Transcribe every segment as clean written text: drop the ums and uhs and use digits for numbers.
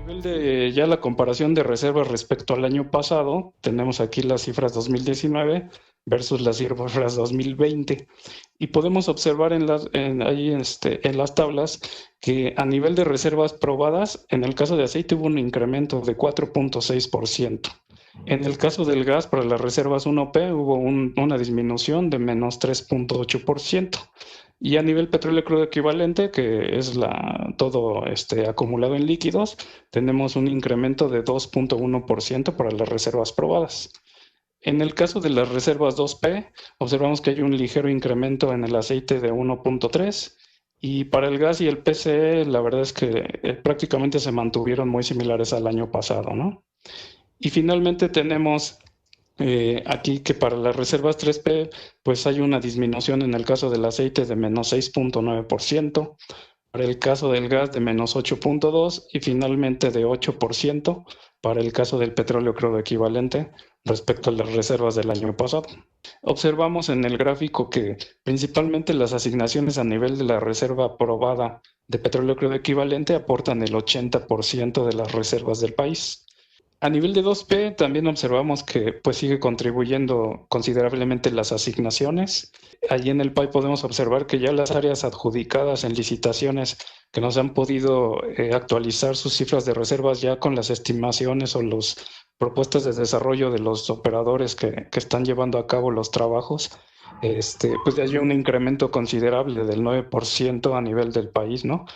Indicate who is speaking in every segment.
Speaker 1: Nivel de ya la comparación de reservas respecto al año pasado, tenemos aquí las cifras 2019 versus las cifras 2020 y podemos observar en las tablas que a nivel de reservas probadas, en el caso de aceite hubo un incremento de 4.6%. En el caso del gas, para las reservas 1P hubo una disminución de menos 3.8%. Y a nivel petróleo crudo equivalente, que es todo acumulado en líquidos, tenemos un incremento de 2.1% para las reservas probadas. En el caso de las reservas 2P, observamos que hay un ligero incremento en el aceite de 1.3 y para el gas y el PCE, la verdad es que prácticamente se mantuvieron muy similares al año pasado, ¿no? Y finalmente tenemos aquí que para las reservas 3P, pues hay una disminución en el caso del aceite de menos 6.9%, para el caso del gas de menos 8.2% y finalmente de 8% para el caso del petróleo crudo equivalente respecto a las reservas del año pasado. Observamos en el gráfico que principalmente las asignaciones a nivel de la reserva aprobada de petróleo crudo equivalente aportan el 80% de las reservas del país. A nivel de 2P también observamos que pues sigue contribuyendo considerablemente las asignaciones. Allí en el PAI podemos observar que ya las áreas adjudicadas en licitaciones que nos han podido actualizar sus cifras de reservas ya con las estimaciones o las propuestas de desarrollo de los operadores que están llevando a cabo los trabajos, pues ya hay un incremento considerable del 9% a nivel del país, ¿no?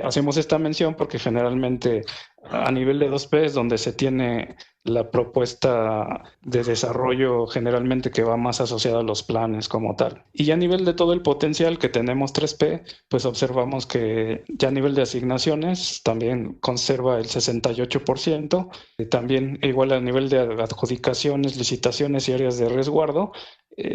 Speaker 1: Hacemos esta mención porque generalmente a nivel de 2P es donde se tiene la propuesta de desarrollo generalmente que va más asociada a los planes como tal. Y a nivel de todo el potencial que tenemos 3P, pues observamos que ya a nivel de asignaciones también conserva el 68%, y también igual a nivel de adjudicaciones, licitaciones y áreas de resguardo,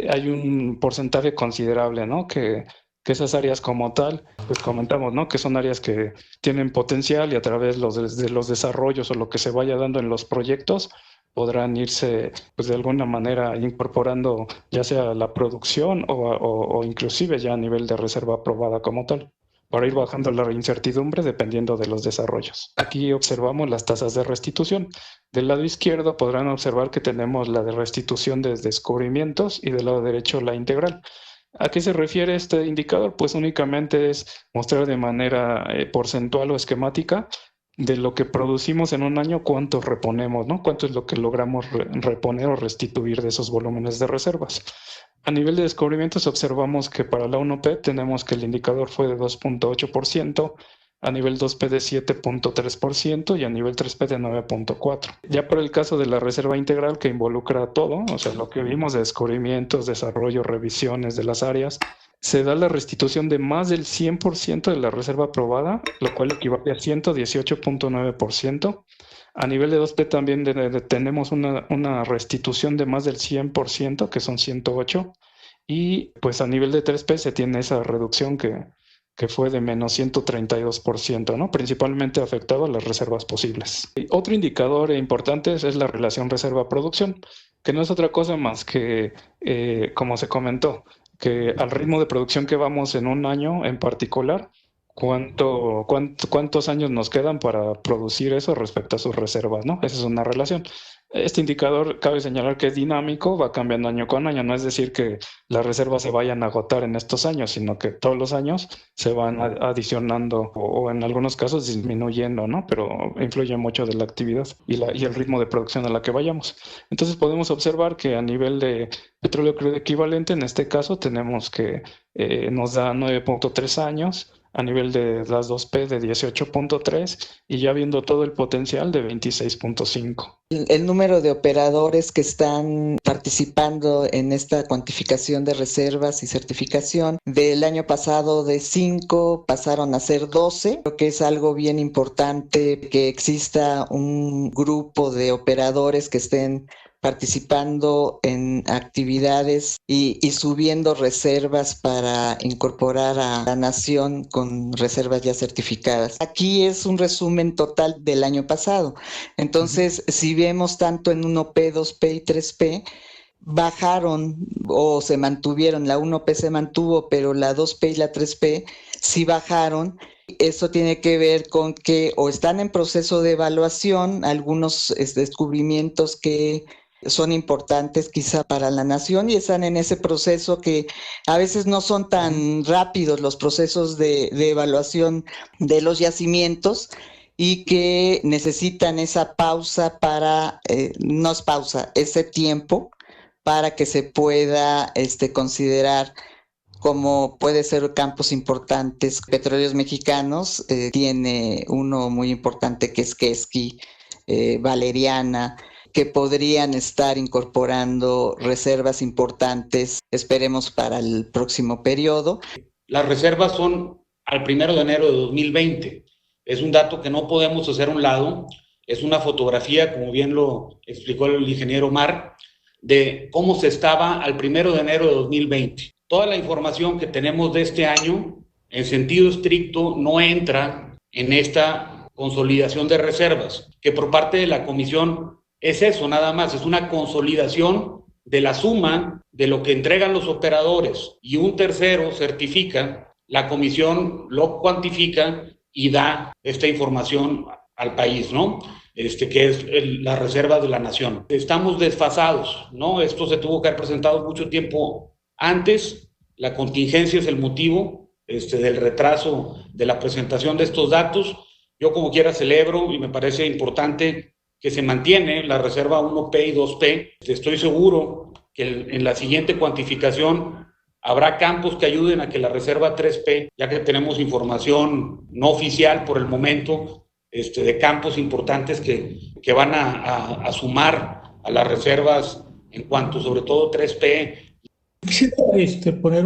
Speaker 1: hay un porcentaje considerable, ¿no? Que esas áreas como tal, pues comentamos, ¿no? Que son áreas que tienen potencial y a través de los desarrollos o lo que se vaya dando en los proyectos podrán irse, pues de alguna manera incorporando ya sea la producción o inclusive ya a nivel de reserva aprobada como tal, para ir bajando la incertidumbre dependiendo de los desarrollos. Aquí observamos las tasas de restitución. Del lado izquierdo podrán observar que tenemos la de restitución de descubrimientos y del lado derecho la integral. ¿A qué se refiere este indicador? Pues únicamente es mostrar de manera porcentual o esquemática de lo que producimos en un año, cuánto reponemos, ¿no? Cuánto es lo que logramos reponer o restituir de esos volúmenes de reservas. A nivel de descubrimientos observamos que para la 1P tenemos que el indicador fue de 2.8%, a nivel 2P de 7.3% y a nivel 3P de 9.4%. Ya para el caso de la reserva integral que involucra todo, o sea, lo que vimos de descubrimientos, desarrollo, revisiones de las áreas, se da la restitución de más del 100% de la reserva aprobada, lo cual equivale a 118.9%. A nivel de 2P también tenemos una restitución de más del 100%, que son 108. Y pues a nivel de 3P se tiene esa reducción que fue de menos 132%, ¿no? Principalmente afectado a las reservas posibles. Y otro indicador importante es la relación reserva-producción, que no es otra cosa más que, como se comentó, que al ritmo de producción que vamos en un año en particular, ¿cuántos años nos quedan para producir eso respecto a sus reservas, ¿no? Esa es una relación. Este indicador cabe señalar que es dinámico, va cambiando año con año, no es decir que las reservas se vayan a agotar en estos años, sino que todos los años se van adicionando o en algunos casos disminuyendo, ¿no? Pero influye mucho de la actividad y el ritmo de producción a la que vayamos. Entonces podemos observar que a nivel de petróleo crudo equivalente, en este caso tenemos que nos da 9.3 años, a nivel de las 2P de 18.3 y ya viendo todo el potencial de 26.5.
Speaker 2: El número de operadores que están participando en esta cuantificación de reservas y certificación del año pasado de 5 pasaron a ser 12. Creo que es algo bien importante que exista un grupo de operadores que estén participando en actividades y subiendo reservas para incorporar a la nación con reservas ya certificadas. Aquí es un resumen total del año pasado. Entonces, si vemos tanto en 1P, 2P y 3P, bajaron o se mantuvieron, la 1P se mantuvo, pero la 2P y la 3P sí bajaron Eso tiene que ver con que o están en proceso de evaluación algunos descubrimientos que son importantes quizá para la nación y están en ese proceso que a veces no son tan rápidos los procesos de evaluación de los yacimientos y que necesitan esa pausa para, no es pausa, ese tiempo para que se pueda considerar como puede ser campos importantes. Petróleos Mexicanos tiene uno muy importante que es Quesqui, Valeriana, que podrían estar incorporando reservas importantes, esperemos para el próximo periodo.
Speaker 3: Las reservas son al 1 de enero de 2020. Es un dato que no podemos hacer a un lado. Es una fotografía, como bien lo explicó el ingeniero Omar, de cómo se estaba al 1 de enero de 2020. Toda la información que tenemos de este año, en sentido estricto, no entra en esta consolidación de reservas, que por parte de la comisión es eso, nada más, es una consolidación de la suma de lo que entregan los operadores y un tercero certifica, la comisión lo cuantifica y da esta información al país, ¿no? Que es la reserva de la nación. Estamos desfasados, ¿no? Esto se tuvo que haber presentado mucho tiempo antes. La contingencia es el motivo del retraso de la presentación de estos datos. Yo como quiera celebro y me parece importante que se mantiene la reserva 1P y 2P. Estoy seguro que en la siguiente cuantificación habrá campos que ayuden a que la reserva 3P, ya que tenemos información no oficial por el momento, de campos importantes que van a sumar a las reservas en cuanto sobre todo 3P.
Speaker 4: Quisiera poner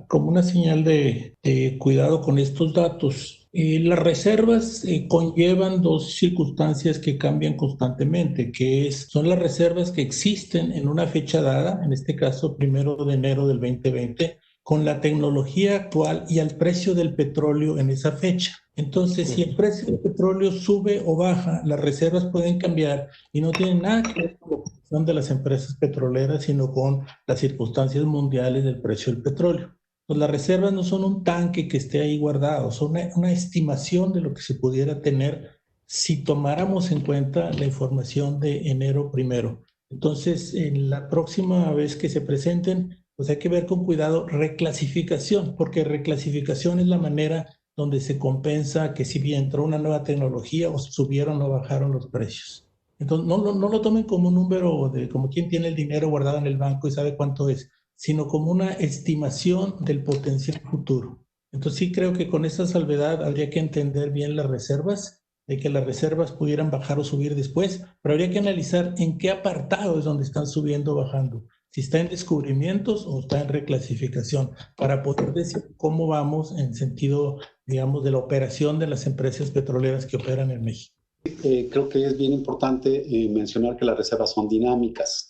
Speaker 4: como una señal de cuidado con estos datos. Las reservas conllevan dos circunstancias que cambian constantemente, son las reservas que existen en una fecha dada, en este caso 1 de enero del 2020, con la tecnología actual y al precio del petróleo en esa fecha. Entonces, si el precio del petróleo sube o baja, las reservas pueden cambiar y no tienen nada que ver con la posición de las empresas petroleras, sino con las circunstancias mundiales del precio del petróleo. Pues las reservas no son un tanque que esté ahí guardado, son una estimación de lo que se pudiera tener si tomáramos en cuenta la información de enero 1. Entonces, en la próxima vez que se presenten, pues hay que ver con cuidado reclasificación, porque reclasificación es la manera donde se compensa que si bien entró una nueva tecnología o subieron o bajaron los precios. Entonces, no lo tomen como un número como quien tiene el dinero guardado en el banco y sabe cuánto es, sino como una estimación del potencial futuro. Entonces sí creo que con esta salvedad habría que entender bien las reservas, de que las reservas pudieran bajar o subir después, pero habría que analizar en qué apartado es donde están subiendo o bajando, si está en descubrimientos o está en reclasificación, para poder decir cómo vamos en sentido, digamos, de la operación de las empresas petroleras que operan en México.
Speaker 5: Creo que es bien importante mencionar que las reservas son dinámicas,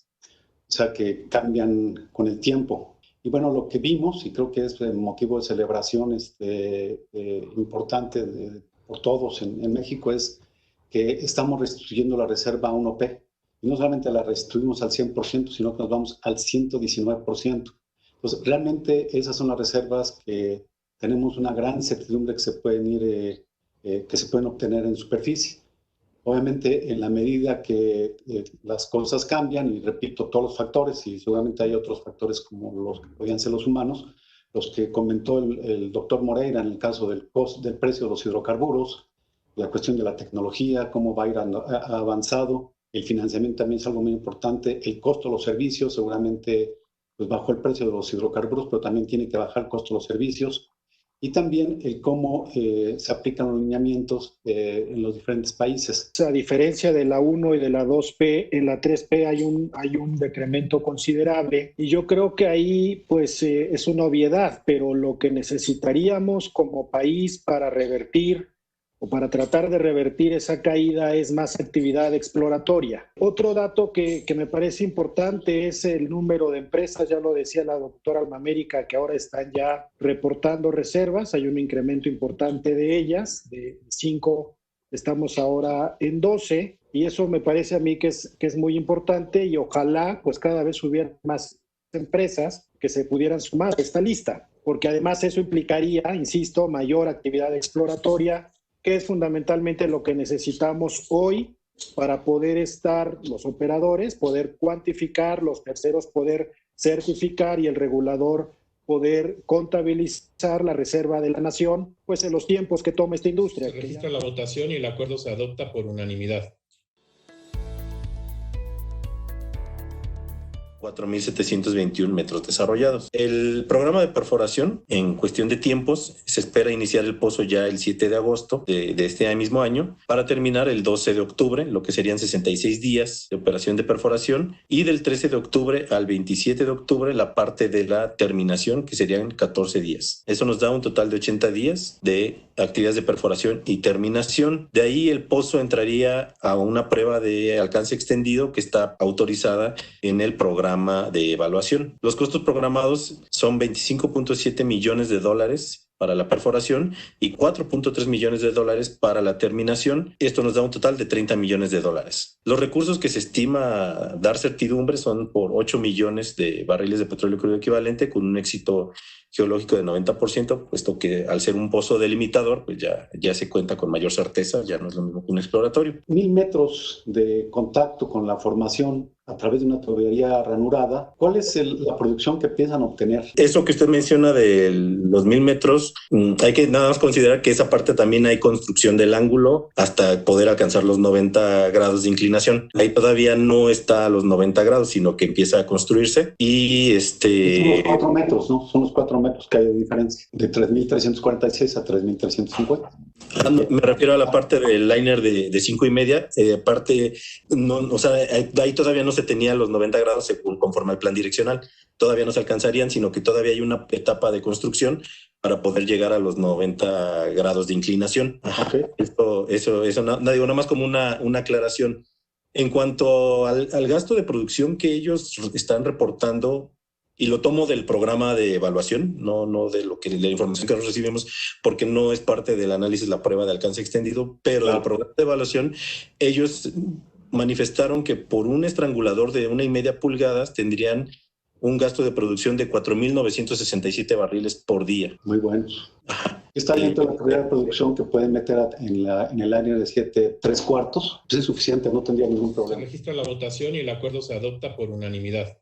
Speaker 5: o sea, que cambian con el tiempo. Y bueno, lo que vimos, y creo que es motivo de celebración importante por todos en México, es que estamos restituyendo la reserva 1P. Y no solamente la restituimos al 100%, sino que nos vamos al 119%. Entonces, realmente esas son las reservas que tenemos una gran certidumbre que se pueden obtener en superficie. Obviamente, en la medida que las cosas cambian, y repito, todos los factores, y seguramente hay otros factores como los que podrían ser los humanos, los que comentó el doctor Moreira en el caso del precio de los hidrocarburos, la cuestión de la tecnología, cómo va a ir avanzado, el financiamiento también es algo muy importante, el costo de los servicios, seguramente pues bajó el precio de los hidrocarburos, pero también tiene que bajar el costo de los servicios, y también el cómo se aplican los lineamientos en los diferentes países.
Speaker 6: A diferencia de la 1 y de la 2P, en la 3P hay un decremento considerable y yo creo que ahí pues es una obviedad, pero lo que necesitaríamos como país para revertir o para tratar de revertir esa caída es más actividad exploratoria. Otro dato que me parece importante es el número de empresas, ya lo decía la doctora Almamérica, que ahora están ya reportando reservas, hay un incremento importante de ellas, de 5 estamos ahora en 12, y eso me parece a mí que es muy importante y ojalá pues cada vez hubiera más empresas que se pudieran sumar a esta lista, porque además eso implicaría, insisto, mayor actividad exploratoria, que es fundamentalmente lo que necesitamos hoy para poder estar los operadores, poder cuantificar, los terceros poder certificar y el regulador poder contabilizar la reserva de la nación, pues en los tiempos que toma esta industria.
Speaker 7: Se registra la votación y el acuerdo se adopta por unanimidad.
Speaker 8: 4.721 metros desarrollados. El programa de perforación, en cuestión de tiempos, se espera iniciar el pozo ya el 7 de agosto de este mismo año para terminar el 12 de octubre, lo que serían 66 días de operación de perforación, y del 13 de octubre al 27 de octubre la parte de la terminación, que serían 14 días. Eso nos da un total de 80 días de actividades de perforación y terminación. De ahí el pozo entraría a una prueba de alcance extendido que está autorizada en el programa de evaluación. Los costos programados son $25.7 millones para la perforación y $4.3 millones para la terminación. Esto nos da un total de $30 millones. Los recursos que se estima dar certidumbre son por 8 millones de barriles de petróleo crudo equivalente, con un éxito geológico de 90%, puesto que al ser un pozo delimitador, pues ya se cuenta con mayor certeza, ya no es lo mismo que un exploratorio.
Speaker 5: 1,000 metros de contacto con la formación a través de una tubería ranurada. ¿Cuál es la producción que piensan obtener?
Speaker 8: Eso que usted menciona de los 1,000 metros, hay que nada más considerar que esa parte también hay construcción del ángulo hasta poder alcanzar los 90 grados de inclinación. Ahí todavía no está a los 90 grados, sino que empieza a construirse y
Speaker 5: Son los 4 metros, ¿no? Son los 4 metros que hay de diferencia, de 3.346 a 3.350.
Speaker 8: Me refiero a la parte del liner de 5.5. Aparte, no, o sea, ahí todavía no se tenía los 90 grados conforme al plan direccional. Todavía no se alcanzarían, sino que todavía hay una etapa de construcción para poder llegar a los 90 grados de inclinación.
Speaker 5: Okay.
Speaker 8: Eso no digo, nada más como una aclaración. En cuanto al gasto de producción que ellos están reportando, y lo tomo del programa de evaluación, no de la información que nosotros recibimos, porque no es parte del análisis, la prueba de alcance extendido, pero del programa de evaluación, ellos manifestaron que por un estrangulador de 1.5 pulgadas tendrían un gasto de producción de 4.967 barriles por día.
Speaker 5: Muy buenos. Está dentro de la calidad de producción que pueden meter en el área de 7 3/4. Pues es suficiente, no tendría ningún problema.
Speaker 7: Se registra la votación y el acuerdo se adopta por unanimidad.